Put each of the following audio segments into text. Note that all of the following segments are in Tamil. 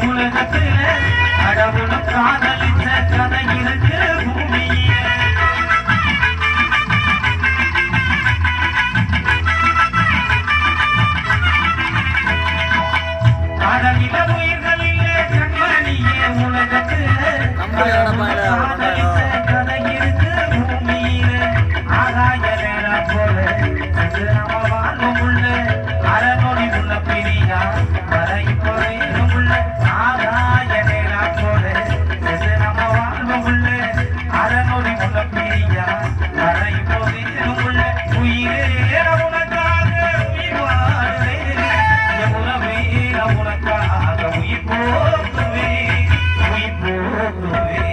உலகத்துல கடவுளும் காதலிச்ச கதை இருக்கு பூமியில. கடலில உயிர்கள் இல்லை கண்மணியே உலகத்துல காதலிச்ச கதை இருக்கு பூமியில. ஆகாய நேரம் போல நம்ம வாழ்வும் உள்ள அறநொழி உள்ள பிரியா வரை குறையும் உள்ள. ஆகாய நேரம் போல நம்ம வாழ்வும் உள்ள அறநொழி உள்ள பிரியா வரை குறையும் உள்ள. உயிரே உனக்காக உயிர் வாழ்வே உறவே உனக்காக உயிர் போக்குவே உயிர் போக்குவே.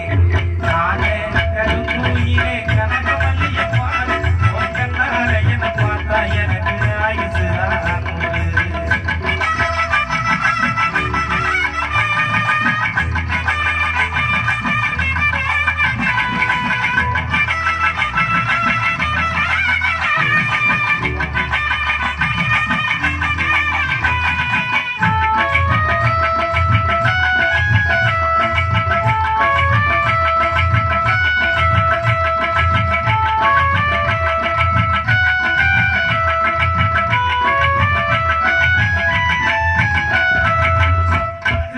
நானே கருங்குயிலே கனகவல்லிய பாரு உன் கண்ணால என்ன பார்த்தா எனக்கு ஆயுசுதான் உண்டு.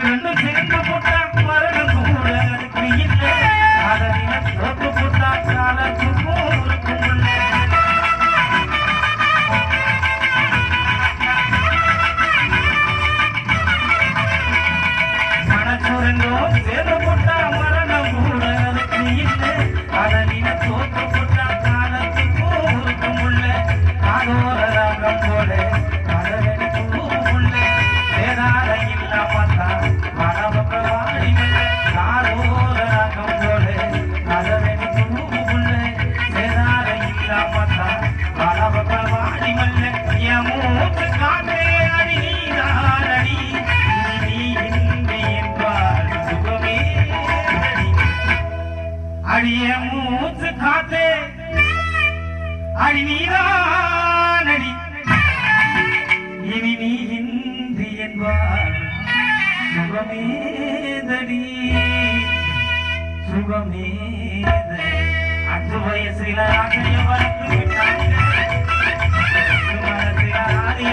ரெண்டும் சேர்ந்து போட்டா மரணம் கூட அதுக்கு இல்லை. அதனில தோப்பு போட்டா காலத்துக்கும் இருக்கும் இல்லை. மனசுரங்கும் சேர்ந்து போட்டா மரணம் கூட அதுக்கு இல்லை. அதனில தோப்பு போட்டா காலத்துக்கும் இருக்கும் இல்லை. காதோர ராகம் போல காதலடிக்கும் இல்லை. வேதார இல்லாமத்தான் மனவக்க வாடிமல்ல. காதோர ராகம் போல காதலடிக்கும் இல்லை. வேதார இல்லாமத்தான் மனவக்க வாடிமல்ல. என் மூச்சு காற்றே அடி நீதானடி நீ இன்றி என்பால் சுகமே அடி. அடிய மூச்சு காத்தே அடி நீதானடி இனி நீ இன்றி என்பால் சுகமேதடி சுகமேதடி. 5 வயசுல ஆசைய வளர்த்து விட்டாங்க. மனசுல ஆதிய